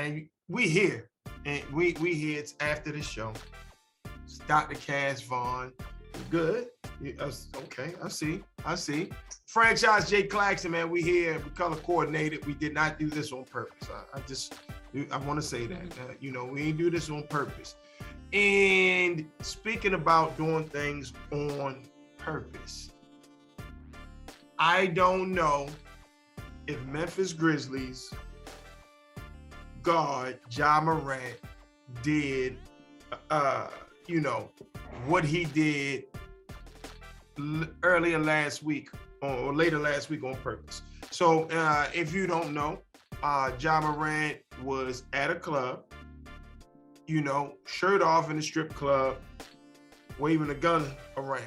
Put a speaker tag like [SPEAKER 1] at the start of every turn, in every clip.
[SPEAKER 1] man, we here. And we here. It's after the show. It's Dr. Cass Vaughn. Good. Okay, I see. Franchise J. Claxton, man, we here. We color coordinated. We did not do this on purpose. I want to say that. We ain't do this on purpose. And speaking about doing things on purpose, I don't know if Memphis Grizzlies guard Ja Morant did, what he did earlier last week or later last week on purpose. So if you don't know, Ja Morant was at a club, shirt off in the strip club, waving a gun around.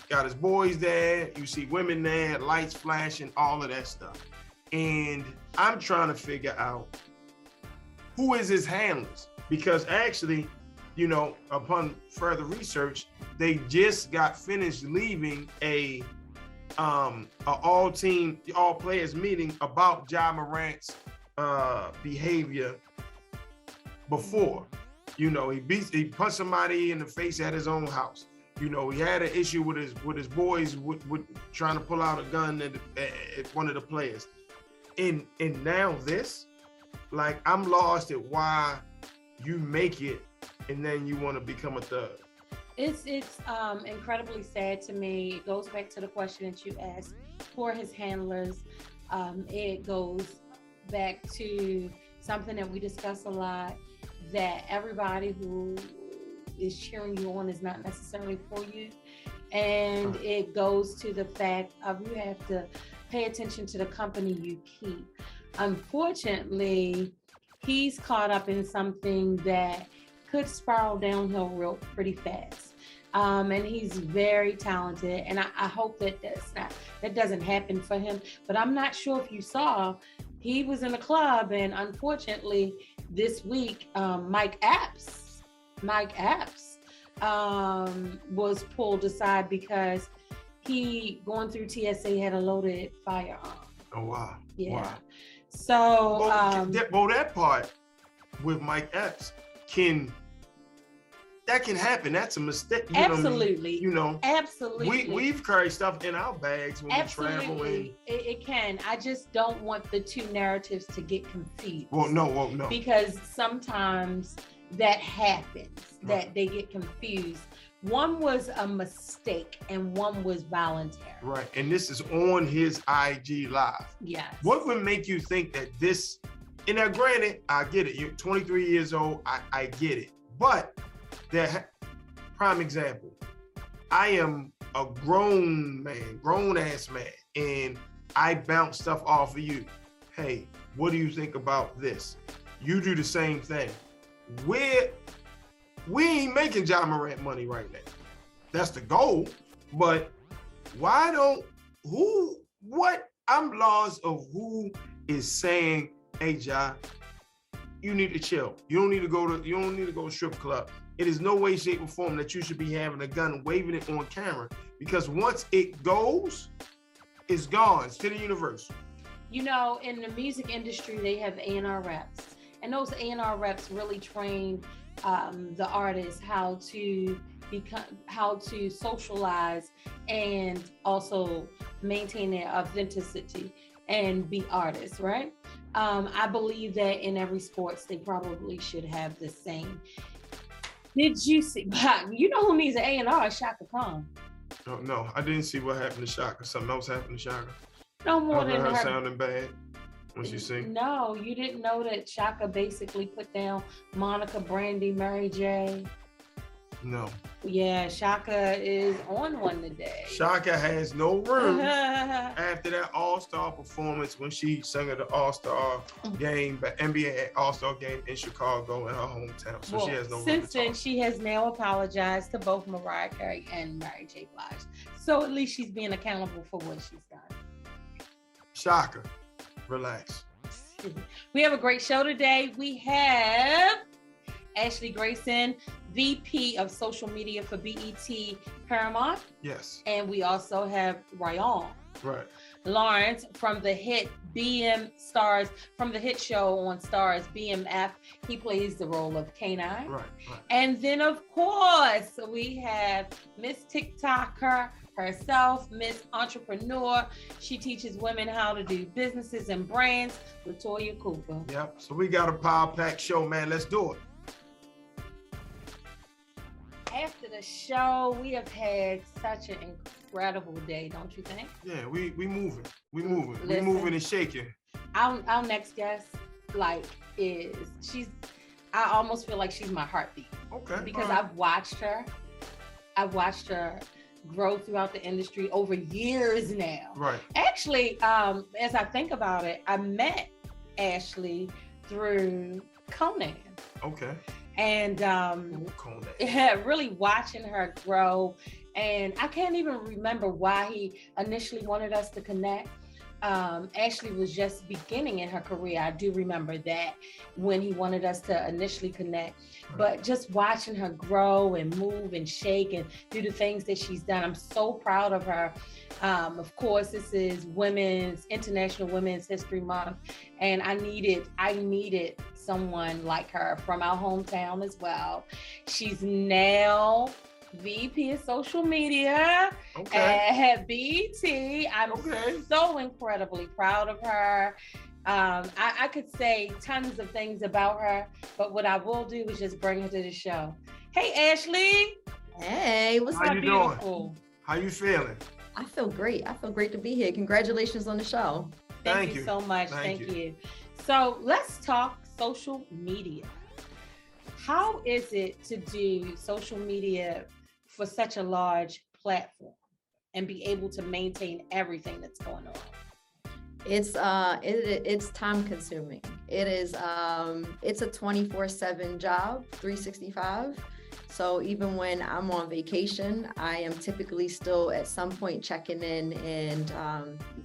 [SPEAKER 1] Got his boys there, you see women there, lights flashing, all of that stuff. And I'm trying to figure out who is his handlers, because actually, upon further research, they just got finished leaving a all players meeting about Ja Morant's behavior before. He punched somebody in the face at his own house. He had an issue with his boys with trying to pull out a gun at one of the players. And now this, like, I'm lost at why you make it and then you want to become a thug.
[SPEAKER 2] It's incredibly sad to me. It goes back to the question that you asked for his handlers. It goes back to something that we discuss a lot, that everybody who is cheering you on is not necessarily for you. And it goes to the fact of you have to pay attention to the company you keep. Unfortunately, he's caught up in something that could spiral downhill pretty fast. And he's very talented, and I hope that doesn't happen for him. But I'm not sure if you saw, he was in a club, and unfortunately this week, Mike Epps was pulled aside because he, going through TSA, had a loaded firearm.
[SPEAKER 1] Oh wow!
[SPEAKER 2] Yeah.
[SPEAKER 1] Wow.
[SPEAKER 2] So
[SPEAKER 1] that part with Mike Epps that can happen. That's a mistake.
[SPEAKER 2] Absolutely. Absolutely.
[SPEAKER 1] We've carried stuff in our bags when we travel.
[SPEAKER 2] It can. I just don't want the two narratives to get confused.
[SPEAKER 1] Well, no.
[SPEAKER 2] Because sometimes that happens, that they get confused. One was a mistake and one was voluntary. Right.
[SPEAKER 1] And this is on his IG Live.
[SPEAKER 2] Yes.
[SPEAKER 1] What would make you think that this, and now granted, I get it. You're 23 years old. I get it. But prime example, I am a grown ass man, and I bounce stuff off of you. Hey, what do you think about this? You do the same thing. We ain't making Ja Morant money right now. That's the goal. But I'm lost of who is saying, hey Ja, you need to chill. You don't need to go to a strip club. It is no way, shape, or form that you should be having a gun and waving it on camera, because once it goes, it's gone. It's to the universe.
[SPEAKER 2] In the music industry, they have A&R reps, and those A&R reps really train the artists how to socialize and also maintain their authenticity and be artists, right? I believe that in every sports, they probably should have the same. Did you see? You know who needs an A&R? Shaka Khan.
[SPEAKER 1] Oh, no, I didn't see what happened to Shaka. Something else happened to Shaka.
[SPEAKER 2] No more than
[SPEAKER 1] her sounding bad when she sing.
[SPEAKER 2] No, you didn't know that Shaka basically put down Monica, Brandy, Mary J.
[SPEAKER 1] No.
[SPEAKER 2] Yeah, Shaka is on one today.
[SPEAKER 1] Shaka has no room after that All-Star performance when she sang at the All-Star game, the NBA All-Star game in Chicago in her hometown. So she has no room.
[SPEAKER 2] Since then, she has now apologized to both Mariah Carey and Mary J. Blige. So at least she's being accountable for what she's done.
[SPEAKER 1] Shaka, relax.
[SPEAKER 2] We have a great show today. We have Ashley Grayson, VP of social media for BET Paramount.
[SPEAKER 1] Yes.
[SPEAKER 2] And we also have Ryan.
[SPEAKER 1] Right.
[SPEAKER 2] Lawrence from the hit Starz, from the hit show on Starz, BMF. He plays the role of Casay.
[SPEAKER 1] Right.
[SPEAKER 2] And then, of course, we have Miss TikToker herself, Miss Entrepreneur. She teaches women how to do businesses and brands, LaToya Cooper.
[SPEAKER 1] Yep. So we got a power-packed show, man. Let's do it.
[SPEAKER 2] After the show, we have had such an incredible day, don't you think?
[SPEAKER 1] Yeah, we moving. We moving. We
[SPEAKER 2] Listen.
[SPEAKER 1] moving and shaking.
[SPEAKER 2] Our next guest, I almost feel like she's my heartbeat.
[SPEAKER 1] Okay.
[SPEAKER 2] Because
[SPEAKER 1] right.
[SPEAKER 2] I've watched her grow throughout the industry over years now.
[SPEAKER 1] Right.
[SPEAKER 2] Actually, as I think about it, I met Ashley through Conan.
[SPEAKER 1] Okay.
[SPEAKER 2] And
[SPEAKER 1] Conan.
[SPEAKER 2] really watching her grow. And I can't even remember why he initially wanted us to connect. Ashley was just beginning in her career. I do remember that when he wanted us to initially connect, but just watching her grow and move and shake and do the things that she's done. I'm so proud of her. Of course, this is International Women's History Month, and I needed someone like her from our hometown as well. She's now VP of social media at BET. I'm so incredibly proud of her. I could say tons of things about her, but what I will do is just bring her to the show. Hey, Ashley.
[SPEAKER 3] Hey, what's up?
[SPEAKER 1] How you doing? How you feeling?
[SPEAKER 3] I feel great. I feel great to be here. Congratulations on the show.
[SPEAKER 2] Thank you so much. Thank you. So let's talk social media. How is it to do social media for such a large platform and be able to maintain everything that's going on?
[SPEAKER 3] It's time consuming. It's a 24/7 job, 365. So even when I'm on vacation, I am typically still at some point checking in and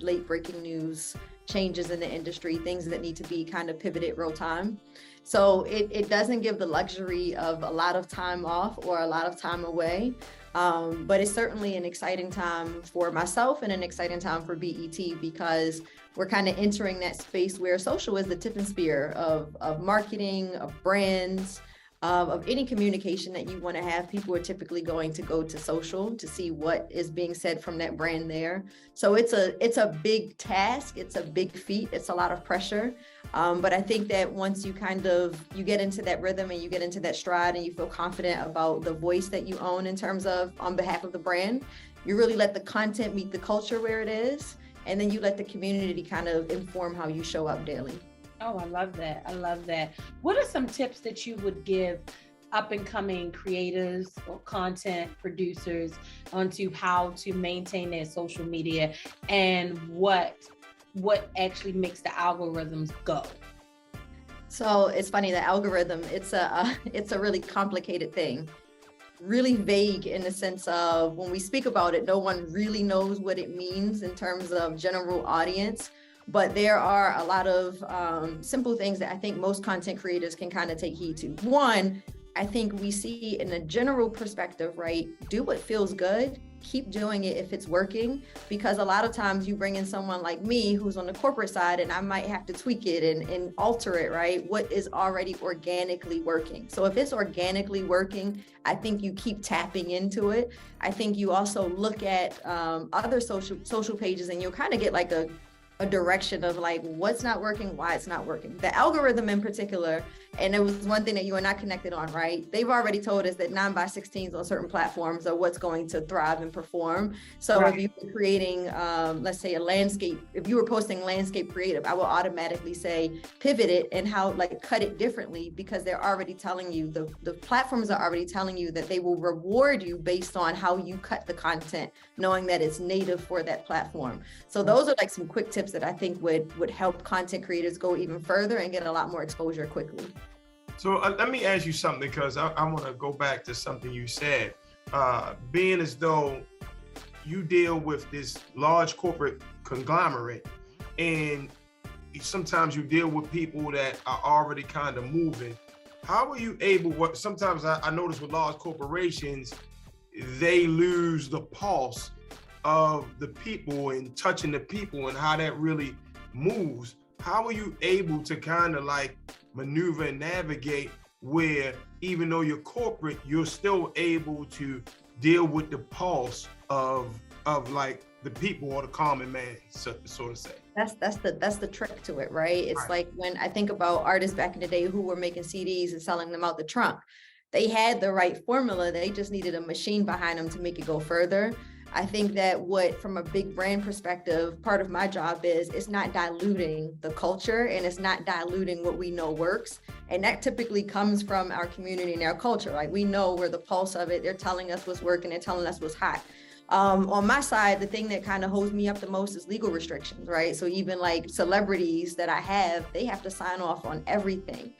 [SPEAKER 3] late breaking news, changes in the industry, things that need to be kind of pivoted real time. So it doesn't give the luxury of a lot of time off or a lot of time away. But it's certainly an exciting time for myself and an exciting time for BET because we're kind of entering that space where social is the tip and spear of marketing, of brands, of any communication that you want to have. People are typically going to go to social to see what is being said from that brand there. So it's a big task. It's a big feat. It's a lot of pressure. But I think that once you get into that rhythm and you get into that stride and you feel confident about the voice that you own in terms of on behalf of the brand, you really let the content meet the culture where it is. And then you let the community kind of inform how you show up daily.
[SPEAKER 2] Oh, I love that. I love that. What are some tips that you would give up and coming creators or content producers onto how to maintain their social media and what actually makes the algorithms go?
[SPEAKER 3] So it's funny, the algorithm, it's a really complicated thing. Really vague in the sense of when we speak about it, no one really knows what it means in terms of general audience. But there are a lot of simple things that I think most content creators can kind of take heed to. One, I think we see in a general perspective, right? Do what feels good. Keep doing it if it's working, because a lot of times you bring in someone like me who's on the corporate side and I might have to tweak it and alter it, right? What is already organically working. So if it's organically working, I think you keep tapping into it. I think you also look at other social pages and you'll kind of get like a direction of like what's not working, why it's not working. The algorithm in particular, and it was one thing that you and I connected on, right? They've already told us that 9x16s on certain platforms are what's going to thrive and perform. So if you were creating, let's say a landscape, if you were posting landscape creative, I will automatically say pivot it and cut it differently, because they're already telling you, the platforms are already telling you that they will reward you based on how you cut the content, knowing that it's native for that platform. So those are like some quick tips that I think would help content creators go even further and get a lot more exposure quickly.
[SPEAKER 1] So let me ask you something, because I want to go back to something you said. Being as though you deal with this large corporate conglomerate, and sometimes you deal with people that are already kind of moving. How are you able, sometimes I notice with large corporations, they lose the pulse of the people and touching the people and how that really moves, how are you able to kind of like maneuver and navigate where even though you're corporate, you're still able to deal with the pulse of like the people or the common man, so to say?
[SPEAKER 3] That's the trick to it, right? It's like when I think about artists back in the day who were making CDs and selling them out the trunk, they had the right formula. They just needed a machine behind them to make it go further. I think that from a big brand perspective, part of my job is it's not diluting the culture and it's not diluting what we know works. And that typically comes from our community and our culture. Like we know we're the pulse of it. They're telling us what's working. They're telling us what's hot. On my side, the thing that kind of holds me up the most is legal restrictions, right? So even like celebrities that I have, they have to sign off on everything.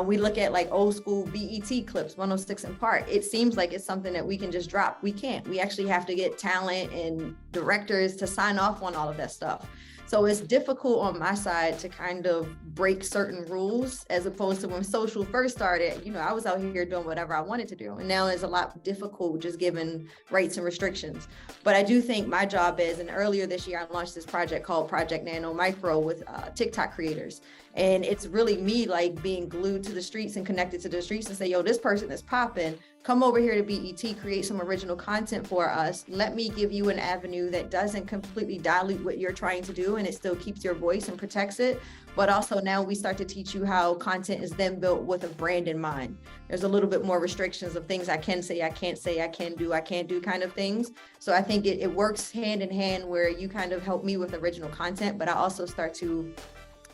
[SPEAKER 3] We look at like old school BET clips, 106 in Park. It seems like it's something that we can just drop. We can't. We actually have to get talent and directors to sign off on all of that stuff. So it's difficult on my side to kind of break certain rules, as opposed to when social first started, I was out here doing whatever I wanted to do. And now it's a lot difficult just given rights and restrictions. But I do think my job is, and earlier this year, I launched this project called Project Nano Micro with TikTok creators. And it's really me like being glued to the streets and connected to the streets and say, yo, this person is popping. Come over here to BET, create some original content for us. Let me give you an avenue that doesn't completely dilute what you're trying to do and it still keeps your voice and protects it. But also now we start to teach you how content is then built with a brand in mind. There's a little bit more restrictions of things I can say, I can't say, I can't do kind of things. So I think it works hand in hand where you kind of help me with original content, but I also start to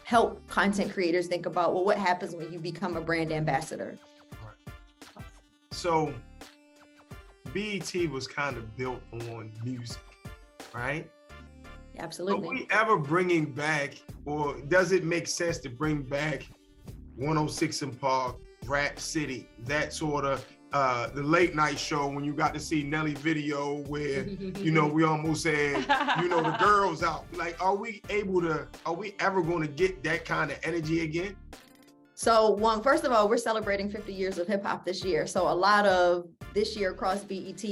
[SPEAKER 3] help content creators think about, well, what happens when you become a brand ambassador?
[SPEAKER 1] So BET was kind of built on music, right?
[SPEAKER 3] Absolutely.
[SPEAKER 1] Are we ever bringing back, or does it make sense to bring back 106 in Park, Rap City, that sort of the late night show when you got to see Nelly video where, we almost said, the girls out. Like, are we ever going to get that kind of energy again?
[SPEAKER 3] So first of all, we're celebrating 50 years of hip hop this year. So a lot of this year across BET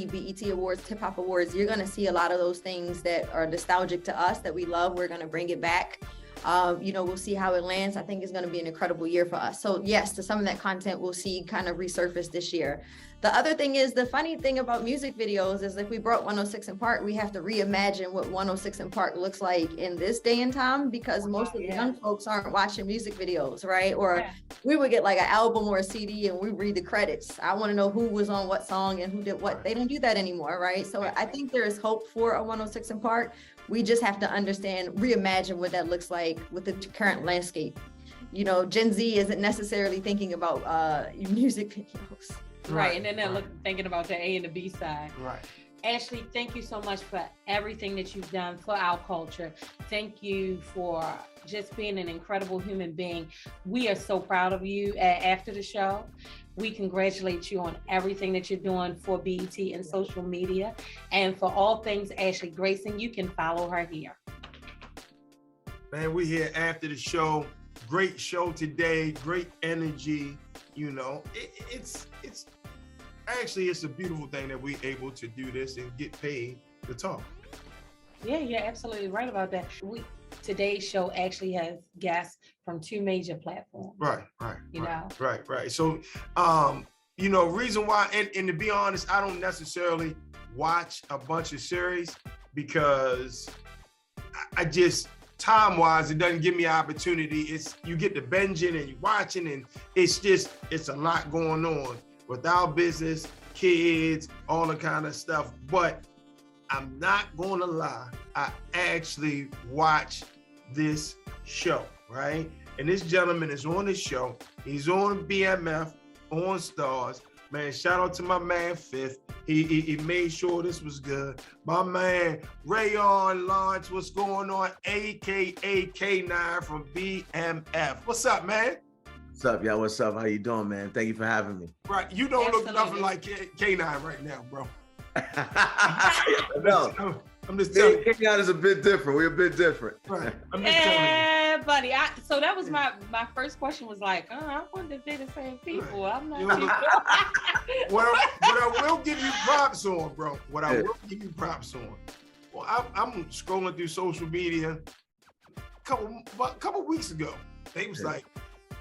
[SPEAKER 3] Awards, Hip Hop Awards, you're going to see a lot of those things that are nostalgic to us that we love. We're going to bring it back. We'll see how it lands. I think it's going to be an incredible year for us. So yes, to some of that content we'll see kind of resurface this year. The other thing is, the funny thing about music videos is if we brought 106 in Park, we have to reimagine what 106 in Park looks like in this day and time, because most of the young folks aren't watching music videos, right? Or we would get like an album or a CD and we read the credits. I want to know who was on what song and who did what. They don't do that anymore, right? So I think there is hope for a 106 in Park. We just have to reimagine what that looks like with the current landscape. Gen Z isn't necessarily thinking about music videos.
[SPEAKER 2] Right, and then they're thinking about the A and the B side.
[SPEAKER 1] Right.
[SPEAKER 2] Ashley, thank you so much for everything that you've done for our culture. Thank you for just being an incredible human being. We are so proud of you. After the show, we congratulate you on everything that you're doing for BET and social media. And for all things Ashley Grayson, you can follow her here.
[SPEAKER 1] Man, we're here after the show. Great show today, great energy. It's a beautiful thing that we're able to do this and get paid to talk.
[SPEAKER 2] Yeah, you're absolutely right about that. Today's show actually has guests from 2 major platforms.
[SPEAKER 1] Right. Right. So, reason why, and to be honest, I don't necessarily watch a bunch of series because I just, time-wise, it doesn't give me an opportunity. You get to binging and you're watching, and it's a lot going on with our business, kids, all the kind of stuff. But I'm not going to lie, I actually watch this show, right? And this gentleman is on the show. He's on BMF, on Starz. Man, shout out to my man Fifth. He made sure this was good. My man Rayon Lawrence, what's going on? AKA K9 from BMF. What's up, man?
[SPEAKER 4] What's up, y'all? What's up? How you doing, man? Thank you for having me.
[SPEAKER 1] Right, you don't look nothing like K9 right now, bro.
[SPEAKER 4] No,
[SPEAKER 1] I'm just telling you.
[SPEAKER 4] K9 is a bit different. We're a bit different.
[SPEAKER 1] Right. I'm just telling you.
[SPEAKER 2] Buddy. So that was my first question was like, I wonder if they're the same people.
[SPEAKER 1] Right.
[SPEAKER 2] I'm not
[SPEAKER 1] sure. What I will give you props on, bro. Well, I'm scrolling through social media a couple weeks ago. They was like,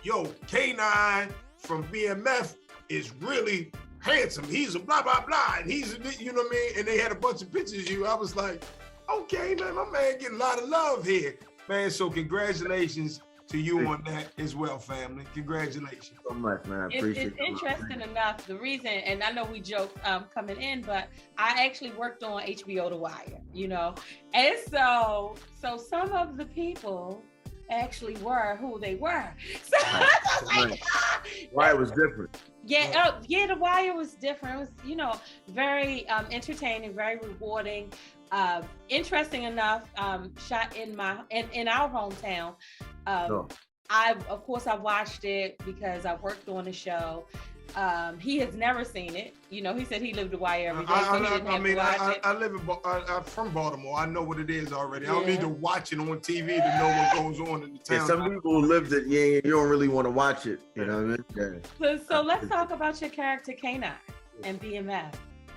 [SPEAKER 1] yo, K9 from BMF is really handsome. He's a blah, blah, blah. And he's, you know what I mean? And they had a bunch of pictures of you. I was like, okay, man, my man getting a lot of love here. Man, so congratulations to you on that as well, family. Congratulations.
[SPEAKER 4] So much, man. I appreciate it.
[SPEAKER 2] It's interesting enough, the reason, and I know we joked coming in, but I actually worked on HBO The Wire, you know? And so some of the people actually were who they were. So I was like,
[SPEAKER 4] Wire was different.
[SPEAKER 2] Yeah, The Wire was different. It was, you know, very entertaining, very rewarding. Interesting enough, shot in our hometown. I watched it because I worked on the show. He has never seen it. You know, he said he lived The Wire every day.
[SPEAKER 1] I'm from Baltimore. I know what it is already. Yeah. I don't need to watch it on TV to know what goes on in the town.
[SPEAKER 4] Yeah, some people who lived it, you don't really want to watch it. You know what I mean? Yeah.
[SPEAKER 2] So let's talk about your character K9 and BMF.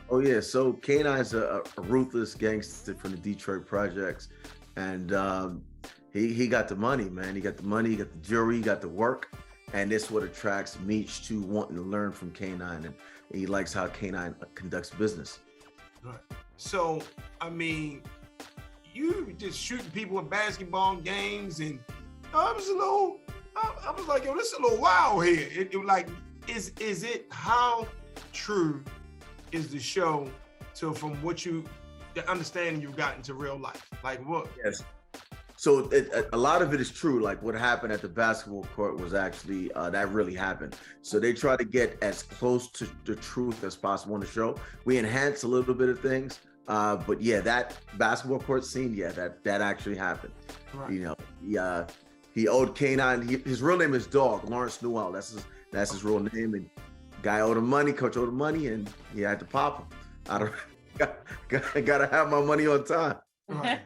[SPEAKER 4] Oh yeah, so K9 is a ruthless gangster from the Detroit projects, and he got the money, man. He got the money, he got the jewelry, he got the work, and this what attracts Meech to wanting to learn from K9, and he likes how K9 conducts business.
[SPEAKER 1] Right. So, I mean, you just shooting people in basketball games, and I was like, yo, this is a little wild here. It like, is it how true is the show from what the understanding you've gotten to real life? Like what?
[SPEAKER 4] Yes. So a lot of it is true. Like what happened at the basketball court was actually, that really happened. So they try to get as close to the truth as possible on the show. We enhance a little bit of things, but yeah, that basketball court scene, yeah, that actually happened. Right. You know, he owed K9, his real name is Dog, Lawrence Newell. That's his real name. And guy owed him money, coach owed him money, and he had to pop him. Gotta have my money on time.
[SPEAKER 1] Right.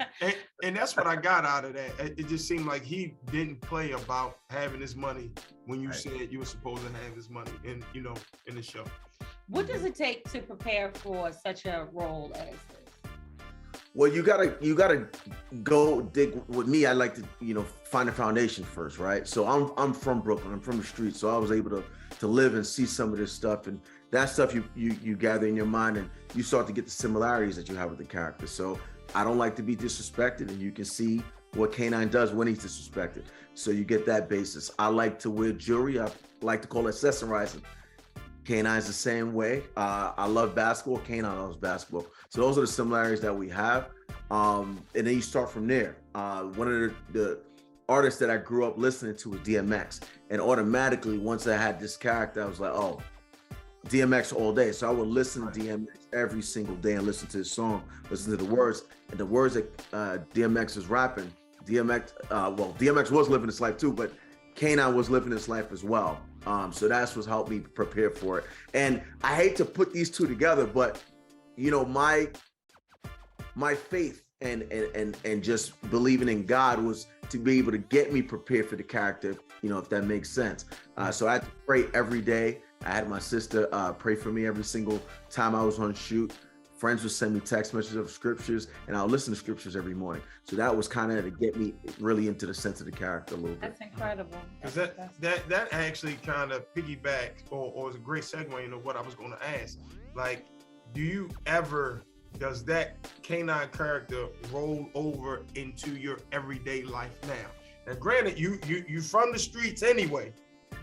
[SPEAKER 1] And that's what I got out of that. It just seemed like he didn't play about having his money when you said you were supposed to have his money in the show.
[SPEAKER 2] What does it take to prepare for such a role as this?
[SPEAKER 4] Well, you gotta go dig. With me, I like to find a foundation first, right? So I'm from Brooklyn. I'm from the streets, so I was able to live and see some of this stuff, and that stuff you gather in your mind, and you start to get the similarities that you have with the character. So I don't like to be disrespected, and you can see what K9 does when he's disrespected. So you get that basis. I like to wear jewelry. I like to call it accessorizing. K9's the same way. I love basketball. K9 loves basketball. So those are the similarities that we have. And then you start from there. One of the artists that I grew up listening to was DMX. And automatically, once I had this character, I was like, oh, DMX all day. So I would listen to DMX every single day and listen to his song, listen to the words. And the words that DMX is rapping, DMX was living his life too, but K9 was living his life as well. So that's what helped me prepare for it. And I hate to put these two together, but my faith and just believing in God was to be able to get me prepared for the character, if that makes sense. So I had to pray every day. I had my sister pray for me every single time I was on shoot. Friends would send me text messages of scriptures, and I'll listen to scriptures every morning. So that was kind of to get me really into the sense of the character a little bit.
[SPEAKER 2] That's incredible.
[SPEAKER 1] Because that actually kind of piggybacked or is a great segue into what I was going to ask. Like, does that K9 character roll over into your everyday life now? Now, granted, you from the streets anyway,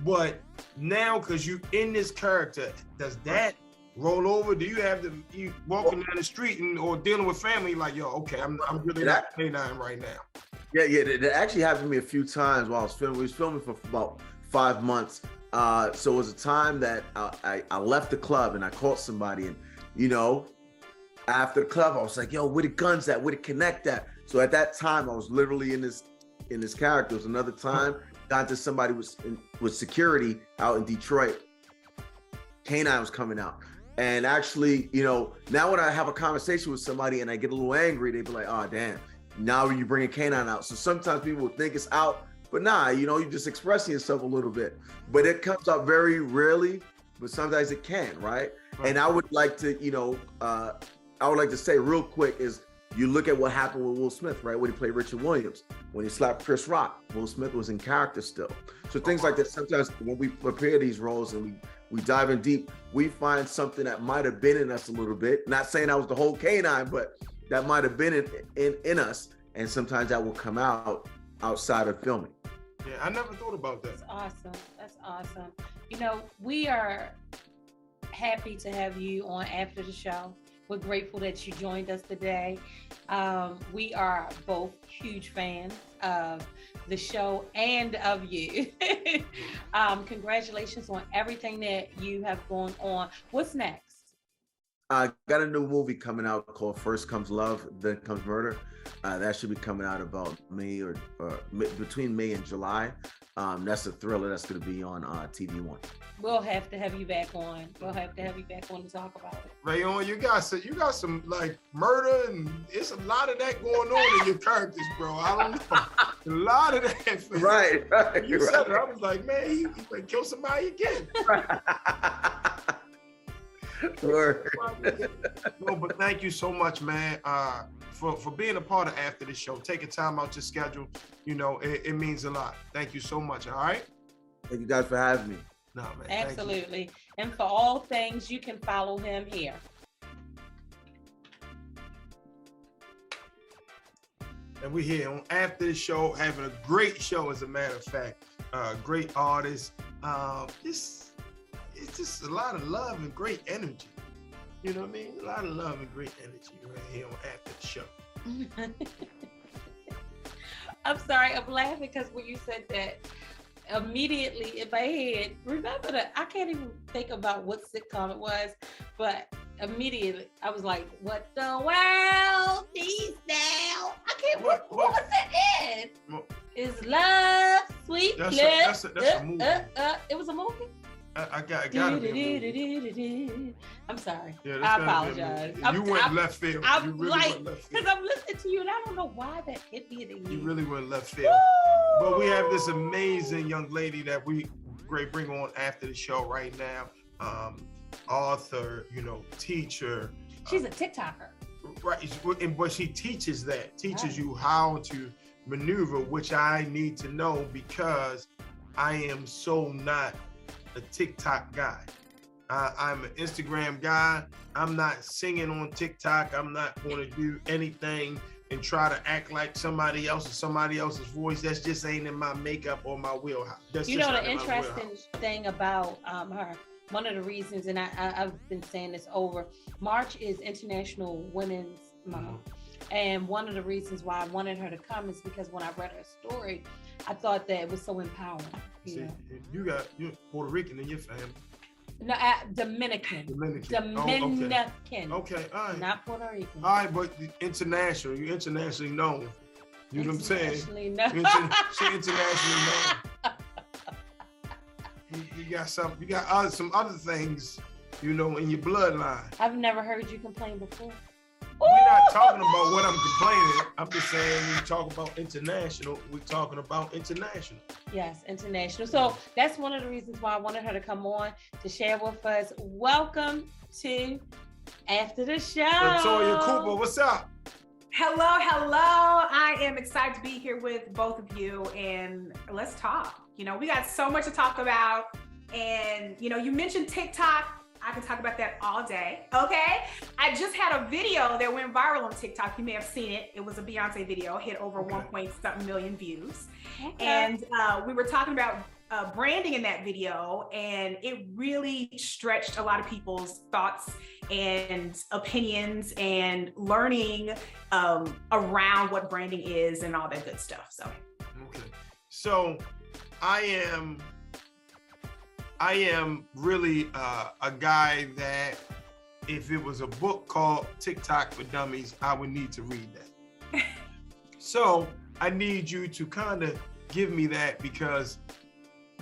[SPEAKER 1] but now because you in this character, does that roll over? Do you have you walking down the street or dealing with family like, yo, okay, I'm really not K9 right now?
[SPEAKER 4] Yeah, that actually happened to me a few times while I was filming. We was filming for about 5 months. So it was a time that I left the club and I caught somebody, and after the club, I was like, yo, where the guns at? Where the connect at? So at that time, I was literally in this character. It was another time, got into somebody with security out in Detroit. K9 was coming out. And actually, now when I have a conversation with somebody and I get a little angry, they be like, oh, damn, now you bringing K9 out. So sometimes people will think it's out, but nah, you're just expressing yourself a little bit. But it comes out very rarely, but sometimes it can, right? And I would like to, say real quick is You look at what happened with Will Smith, right? When he played Richard Williams, when he slapped Chris Rock, Will Smith was in character still. So things like that, sometimes when we prepare these roles and we dive in deep, we find something that might have been in us a little bit. Not saying that was the whole canine, but that might have been in us. And sometimes that will come out outside of filming.
[SPEAKER 1] Yeah, I never thought about that.
[SPEAKER 2] That's awesome. That's awesome. You know, we are happy to have you on After the Show. We're grateful that you joined us today. We are both huge fans of the show and of you. Congratulations on everything that you have going on. What's next?
[SPEAKER 4] I got a new movie coming out called First Comes Love, Then Comes Murder. That should be coming out about May or between May and July. That's a thriller that's going to be on TV One.
[SPEAKER 2] We'll have to have you back on. We'll have to have you back on to talk about it.
[SPEAKER 1] Rayon, you got some like murder, and it's a lot of that going on in your characters, bro. I don't know. A lot of that.
[SPEAKER 4] Right.
[SPEAKER 1] You said it. I was like, man, he might kill somebody again. No, but thank you so much, man, for being a part of After the Show. Taking time out your schedule, you know, it means a lot. Thank you so much. All right.
[SPEAKER 4] Thank you guys for having me.
[SPEAKER 1] No, man.
[SPEAKER 2] Absolutely. And for all things, you can follow him here.
[SPEAKER 1] And we're here on After the Show, having a great show, as a matter of fact. Great artists. It's just a lot of love and great energy. You know what I mean? A lot of love and great energy right here on After the Show.
[SPEAKER 2] I'm sorry, I'm laughing because when you said that, immediately in my head, remember that I can't even think about what sitcom it was, but immediately I was like, what the world needs now? I can't, what was it in? Is love, sweet
[SPEAKER 1] That's a movie.
[SPEAKER 2] It was a movie?
[SPEAKER 1] I gotta be.
[SPEAKER 2] I'm sorry.
[SPEAKER 1] Yeah,
[SPEAKER 2] I apologize.
[SPEAKER 1] You went left field. You really went left field.
[SPEAKER 2] Because I'm listening to you and I don't know why that hit me in the
[SPEAKER 1] You
[SPEAKER 2] ear.
[SPEAKER 1] really went left field. But we have this amazing young lady that we bring on After the Show right now. Author, you know, teacher.
[SPEAKER 2] She's a TikToker.
[SPEAKER 1] Right, but she teaches you how to maneuver, which I need to know because I am so not a TikTok guy. I'm an Instagram guy. I'm not singing on TikTok. I'm not going to do anything and try to act like somebody else's voice. That's just ain't in my makeup or my wheelhouse. That's
[SPEAKER 2] You know, the interesting thing about her, one of the reasons, and I've been saying this over, March is International Women's Month. And one of the reasons why I wanted her to come is because when I read her story, I thought that it was so empowering. You're
[SPEAKER 1] Puerto Rican in your family.
[SPEAKER 2] No, Dominican.
[SPEAKER 1] Oh, okay, all right.
[SPEAKER 2] Not Puerto Rican.
[SPEAKER 1] All right, but international. You're internationally known. You know what I'm saying?
[SPEAKER 2] Internationally known.
[SPEAKER 1] She internationally known. You got some other things, you know, in your bloodline.
[SPEAKER 2] I've never heard you complain before.
[SPEAKER 1] We're not talking about what I'm complaining. I'm just saying when we talk about international, we're talking about international.
[SPEAKER 2] Yes, international. So that's one of the reasons why I wanted her to come on to share with us. Welcome to After the Show.
[SPEAKER 1] Latoya Cooper, what's up?
[SPEAKER 5] Hello. I am excited to be here with both of you, and let's talk. You know, we got so much to talk about, and you know, you mentioned TikTok. I can talk about that all day, okay? I just had a video that went viral on TikTok. You may have seen it. It was a Beyonce video, hit over 1.7 million views. Okay. And we were talking about branding in that video, and it really stretched a lot of people's thoughts and opinions and learning around what branding is and all that good stuff, so.
[SPEAKER 1] Okay, so I am really a guy that if it was a book called TikTok for Dummies, I would need to read that. So I need you to kind of give me that, because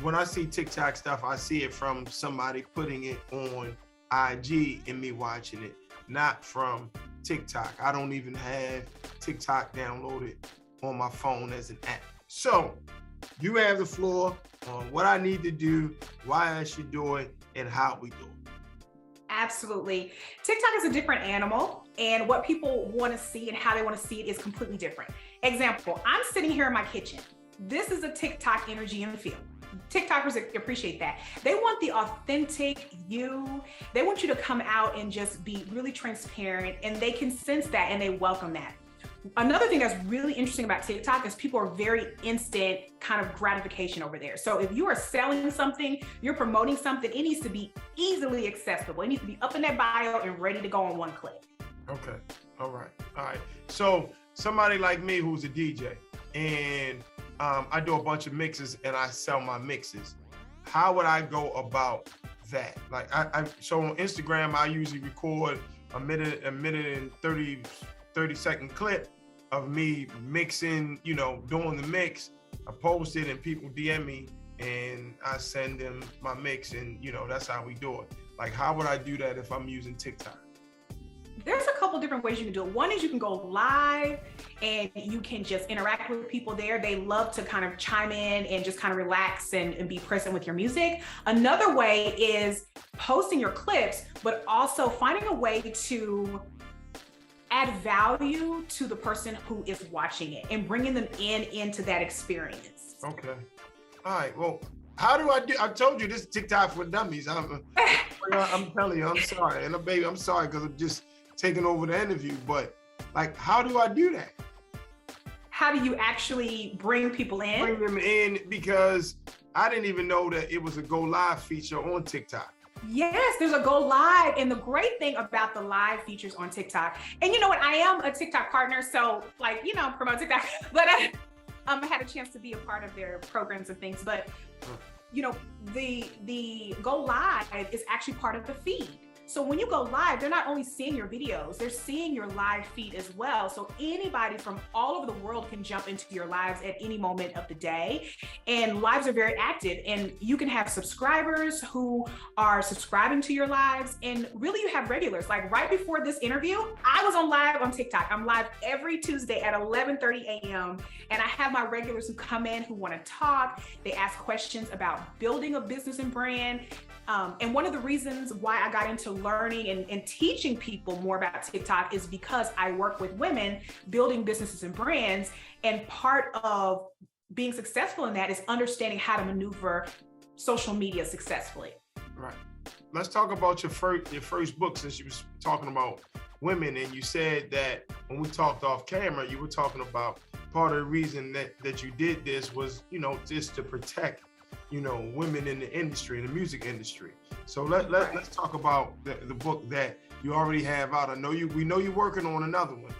[SPEAKER 1] when I see TikTok stuff, I see it from somebody putting it on IG and me watching it, not from TikTok. I don't even have TikTok downloaded on my phone as an app. So you have the floor on what I need to do, why I should do it, and how we do it.
[SPEAKER 5] Absolutely. TikTok is a different animal, and what people want to see and how they want to see it is completely different. Example, I'm sitting here in my kitchen. This is a TikTok energy in the field. TikTokers appreciate that. They want the authentic you. They want you to come out and just be really transparent, and they can sense that and they welcome that. Another thing that's really interesting about TikTok is people are very instant kind of gratification over there. So if you are selling something, you're promoting something, it needs to be easily accessible. It needs to be up in that bio and ready to go on one click.
[SPEAKER 1] Okay. All right. So somebody like me who's a DJ and I do a bunch of mixes and I sell my mixes. How would I go about that? Like so on Instagram, I usually record a minute and 30-second clip of me mixing, doing the mix. I post it and people DM me and I send them my mix, and that's how we do it. Like, how would I do that if I'm using TikTok?
[SPEAKER 5] There's a couple different ways you can do it. One is you can go live and you can just interact with people there. They love to kind of chime in and just kind of relax and be present with your music. Another way is posting your clips, but also finding a way to add value to the person who is watching it and bringing them into that experience.
[SPEAKER 1] Okay. All right. Well, how do I do? I told you this is TikTok for dummies. I'm telling you, I'm sorry. And baby, I'm sorry because I'm just taking over the interview. But like, how do I do that?
[SPEAKER 5] How do you actually bring people in?
[SPEAKER 1] Bring them in, because I didn't even know that it was a go live feature on TikTok.
[SPEAKER 5] Yes, there's a go live. And the great thing about the live features on TikTok, and you know what, I am a TikTok partner, so promote TikTok, but I had a chance to be a part of their programs and things, but the go live is actually part of the feed. So when you go live, they're not only seeing your videos, they're seeing your live feed as well. So anybody from all over the world can jump into your lives at any moment of the day. And lives are very active, and you can have subscribers who are subscribing to your lives. And really you have regulars. Like right before this interview, I was on live on TikTok. I'm live every Tuesday at 11:30 a.m. And I have my regulars who come in who want to talk. They ask questions about building a business and brand. And one of the reasons why I got into learning and teaching people more about TikTok is because I work with women building businesses and brands. And part of being successful in that is understanding how to maneuver social media successfully.
[SPEAKER 1] Right. Let's talk about your first book, since you was talking about women, and you said that when we talked off camera, you were talking about part of the reason that you did this was, just to protect women in the industry, in the music industry. So let's talk about the book that you already have out. We know you're working on another one,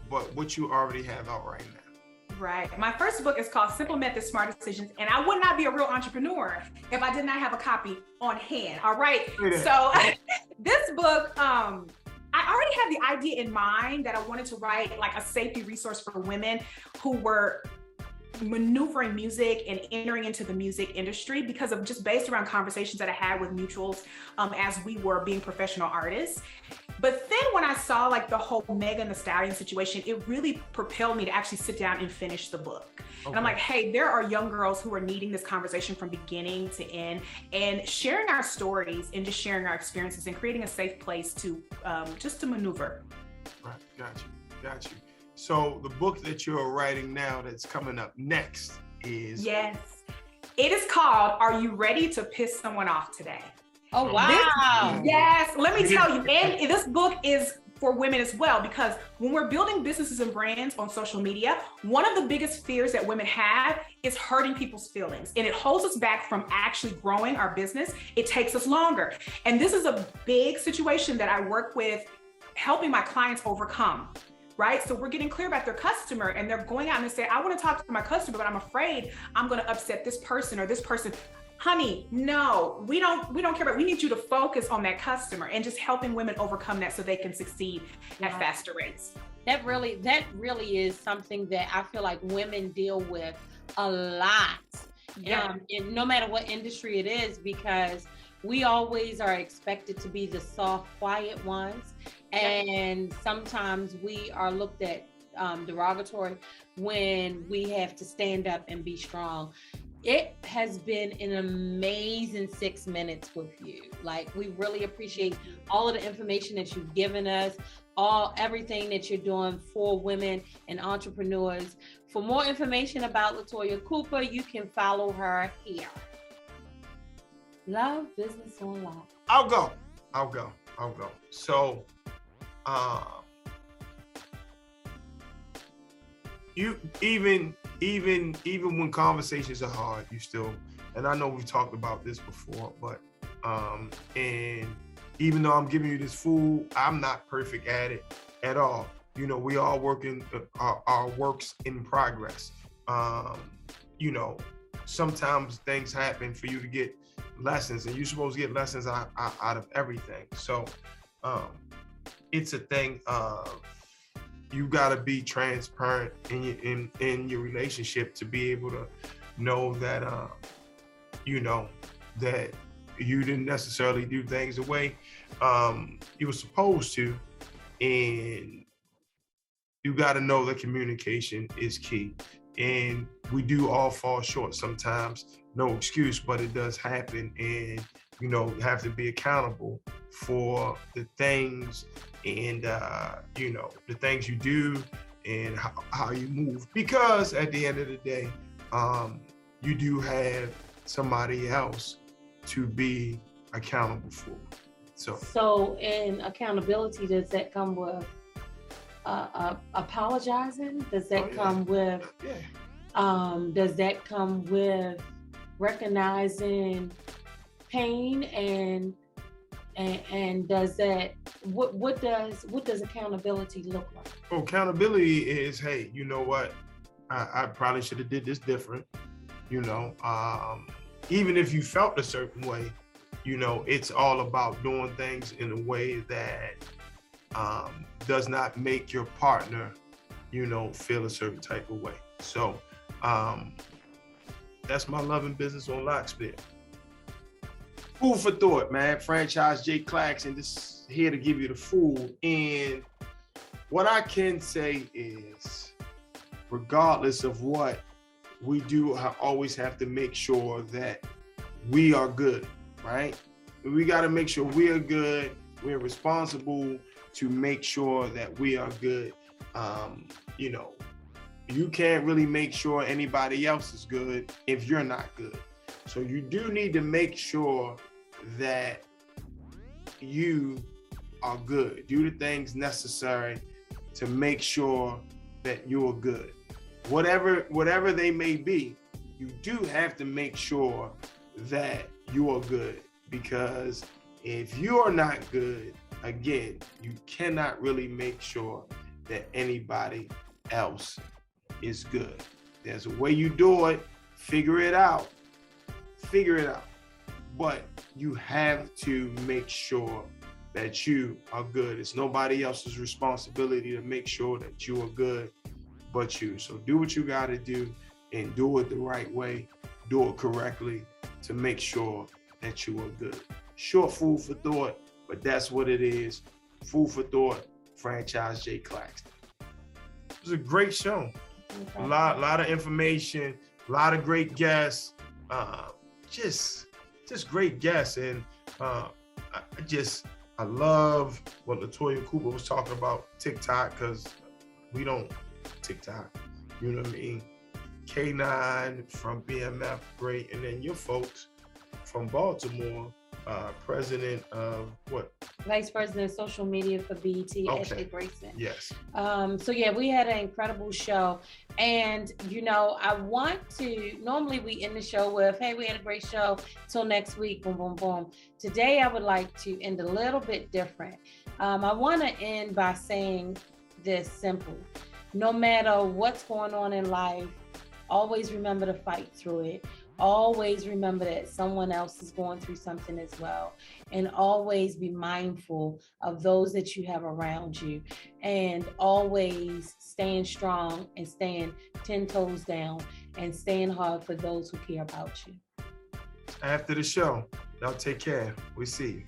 [SPEAKER 1] but what you already have out right now.
[SPEAKER 5] Right. My first book is called Simple Methods, Smart Decisions, and I would not be a real entrepreneur if I did not have a copy on hand. All right. So this book, I already had the idea in mind that I wanted to write like a safety resource for women who were maneuvering music and entering into the music industry, because of just based around conversations that I had with mutuals as we were being professional artists. But then when I saw like the whole Megan Thee Stallion situation, it really propelled me to actually sit down and finish the book. Okay. And I'm like, hey, there are young girls who are needing this conversation from beginning to end, and sharing our stories and just sharing our experiences and creating a safe place to just to maneuver.
[SPEAKER 1] Right, got you. So the book that you're writing now that's coming up next is?
[SPEAKER 5] Yes, it is called Are You Ready to Piss Someone Off Today?
[SPEAKER 2] Oh, wow.
[SPEAKER 5] Yes, let me tell you, and this book is for women as well, because when we're building businesses and brands on social media, one of the biggest fears that women have is hurting people's feelings, and it holds us back from actually growing our business. It takes us longer. And this is a big situation that I work with helping my clients overcome. Right? So we're getting clear about their customer, and they're going out and they say, I want to talk to my customer, but I'm afraid I'm going to upset this person or this person. Honey, no, we don't care about, we need you to focus on that customer, and just helping women overcome that so they can succeed at faster rates.
[SPEAKER 2] That really is something that I feel like women deal with a lot. And no matter what industry it is, because we always are expected to be the soft, quiet ones. And sometimes we are looked at derogatory when we have to stand up and be strong. It has been an amazing 6 minutes with you. Like, we really appreciate all of the information that you've given us, everything that you're doing for women and entrepreneurs. For more information about LaToya Cooper, you can follow her here. Love Business Online.
[SPEAKER 1] I'll go. So, you even when conversations are hard, you still, and I know we've talked about this before, but and even though I'm giving you this food, I'm not perfect at it at all. You know, we all working our works in progress. You know, sometimes things happen for you to get lessons, and you're supposed to get lessons out of everything. So it's a thing of, you got to be transparent in your relationship to be able to know that you know that you didn't necessarily do things the way you were supposed to, and you got to know that communication is key. And we do all fall short sometimes. No excuse, but it does happen, and you know, you have to be accountable for the things and you know, the things you do and how you move, because at the end of the day, you do have somebody else to be accountable for. So
[SPEAKER 2] in accountability, does that come with apologizing? Does that come with does that come with recognizing pain, and does that, what does accountability look like?
[SPEAKER 1] Accountability is, hey, you know what, I probably should have did this different. You know, even if you felt a certain way, you know, it's all about doing things in a way that does not make your partner, you know, feel a certain type of way. So that's my loving business on Lockspit. Food for thought, man. Franchise J. Claxton, this here to give you the food. And what I can say is, regardless of what we do, I always have to make sure that we are good, right? We got to make sure we are good. We're responsible to make sure that we are good. You know, you can't really make sure anybody else is good if you're not good. So you do need to make sure that you are good. Do the things necessary to make sure that you're good. Whatever they may be, you do have to make sure that you are good, because if you are not good, again, you cannot really make sure that anybody else is good. There's a way you do it. Figure it out. But you have to make sure that you are good. It's nobody else's responsibility to make sure that you are good but you. So do what you got to do, and do it the right way. Do it correctly to make sure that you are good. Short food for thought, but that's what it is. Food for thought, Franchise J. Claxton. It was a great show. Okay. A lot of information, a lot of great guests, just great guests. And I love what LaToya Cooper was talking about TikTok, because we don't TikTok, you know what I mean? K9 from BMF, great. And then your folks from Baltimore, president of what?
[SPEAKER 2] Vice President of Social Media for BET, okay. Ashley Grayson.
[SPEAKER 1] Yes.
[SPEAKER 2] So yeah, we had an incredible show. And, you know, I want to, normally we end the show with, hey, we had a great show, till next week, boom, boom, boom. Today, I would like to end a little bit different. I want to end by saying this simple. No matter what's going on in life, always remember to fight through it. Always remember that someone else is going through something as well. And always be mindful of those that you have around you. And always staying strong and staying 10 toes down and staying hard for those who care about you.
[SPEAKER 1] After the show, y'all take care. We see you.